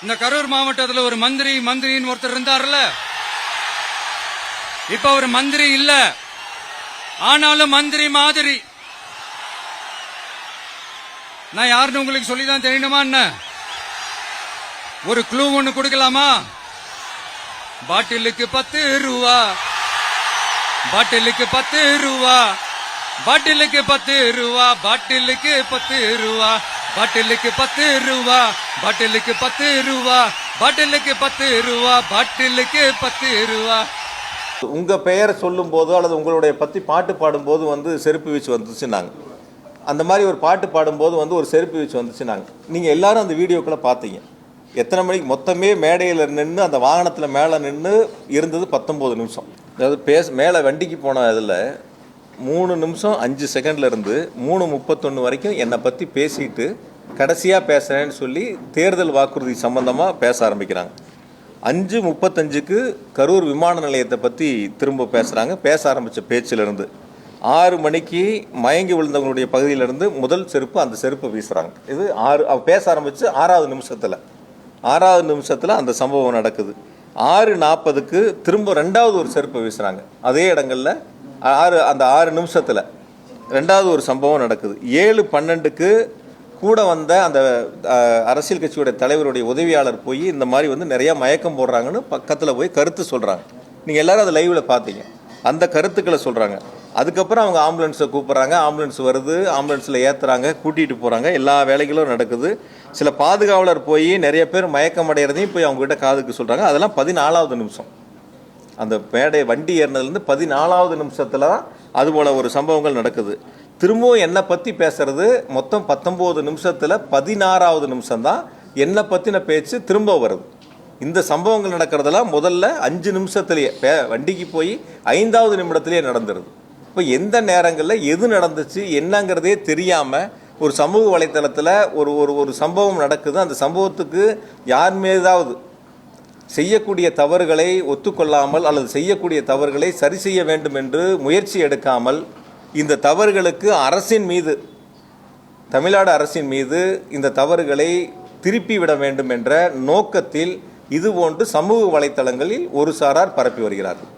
இந்த கரூர் மாவட்டத்தில் ஒரு மந்திரின்னு ஒருத்தர் இருந்தார்ல, இப்ப ஒரு மந்திரி இல்ல, ஆனாலும் மந்திரி மாதிரி. நான் யாருன்னு உங்களுக்கு சொல்லிதான் தெரியணுமா என்ன? ஒரு க்ளூ ஒண்ணு கொடுக்கலாமா? பாட்டிலுக்கு 10 ரூபா, பாட்டிலுக்கு 10 ரூபா, பாட்டிலுக்கு 10 ரூபா, பாட்டிலுக்கு 10 ரூபா, பாட்டிலுக்கு 10 ரூபா, பாட்டிலுக்கு 10 ரூபா, பாட்டிலுக்கு 10 ரூபா, பாட்டிலுக்கு 10 ரூபா. உங்க பெயரை சொல்லும் போதோ அல்லது உங்களுடைய பத்தி பாட்டு பாடும்போது வந்து செருப்பு வீச்சு வந்துச்சுன்னாங்க. அந்த மாதிரி ஒரு பாட்டு பாடும்போது வந்து ஒரு செருப்பு வீச்சு வந்துச்சுன்னாங்க. நீங்க எல்லாரும் அந்த வீடியோக்களை பார்த்தீங்க. எத்தனை மணிக்கு மொத்தமே மேடையில் நின்று அந்த வாகனத்தில் மேலே நின்று இருந்தது 19 நிமிஷம். அதாவது மேலே வண்டிக்கு போன இதில் 3 நிமிஷம் 5 செகண்ட்ல இருந்து 3:31 வரைக்கும் என்னை பற்றி பேசிட்டு கடைசியாக பேசுகிறேன்னு சொல்லி தேர்தல் வாக்குறுதி சம்பந்தமாக பேச ஆரம்பிக்கிறாங்க. 5:35க்கு கரூர் விமான நிலையத்தை பற்றி திரும்ப பேசுகிறாங்க. பேச ஆரம்பித்த பேச்சிலிருந்து 6 மணிக்கு மயங்கி விழுந்தவங்களுடைய பகுதியிலிருந்து முதல் செருப்பு அந்த செருப்பை வீசுகிறாங்க. இது பேச ஆரம்பித்து 6வது நிமிஷத்தில் அந்த சம்பவம் நடக்குது. 6:40க்கு திரும்ப 2வது ஒரு செருப்பை வீசுகிறாங்க. அதே இடங்களில் அந்த 6 நிமிஷத்தில் 2வது ஒரு சம்பவம் நடக்குது. 7:12க்கு கூட வந்த அந்த அரசியல் கட்சியுடைய தலைவருடைய உதவியாளர் போய் இந்த மாதிரி வந்து நிறையா மயக்கம் போடுறாங்கன்னு பக்கத்தில் போய் கருத்து சொல்கிறாங்க. நீங்கள் எல்லோரும் அதை லைவில் பார்த்தீங்க. அந்த கருத்துக்களை சொல்கிறாங்க. அதுக்கப்புறம் அவங்க ஆம்புலன்ஸை கூப்பிட்றாங்க. ஆம்புலன்ஸ் வருது, ஆம்புலன்ஸில் ஏற்றுறாங்க, கூட்டிகிட்டு போகிறாங்க. எல்லா வேலைகளும் நடக்குது. சில பாதுகாவலர் போய் நிறைய பேர் மயக்கம் அடைகிறதையும் போய் அவங்ககிட்ட காதுக்கு சொல்கிறாங்க. அதெல்லாம் 14வது நிமிஷம். அந்த மேடை வண்டி ஏறினதுலேருந்து 14வது நிமிஷத்தில் தான் அதுபோல் ஒரு சம்பவங்கள் நடக்குது. திரும்பவும் என்னை பற்றி பேசுறது மொத்தம் 19 நிமிஷத்தில் 16வது நிமிஷம் தான் என்னை பற்றின பேச்சு திரும்ப வருது. இந்த சம்பவங்கள் நடக்கிறதெல்லாம் முதல்ல 5 நிமிஷத்துலேயே வண்டிக்கு போய் 5வது நிமிடத்திலேயே நடந்துருது. இப்போ எந்த நேரங்களில் எது நடந்துச்சு என்னங்கிறதே தெரியாமல் ஒரு சமூக வலைத்தளத்தில் ஒரு சம்பவம் நடக்குது. அந்த சம்பவத்துக்கு யார் மீதாவது செய்யக்கூடிய தவறுகளை ஒத்துக்கொள்ளாமல் அல்லது செய்யக்கூடிய தவறுகளை சரி செய்ய வேண்டும் என்று முயற்சி எடுக்காமல் இந்த தவறுகளுக்கு அரசின் மீது, தமிழ்நாடு அரசின் மீது இந்த தவறுகளை திருப்பி விட வேண்டும் என்ற நோக்கத்தில் இதுபோன்று சமூக வலைத்தளங்களில் ஒரு சாரார் பரப்பி வருகிறார்கள்.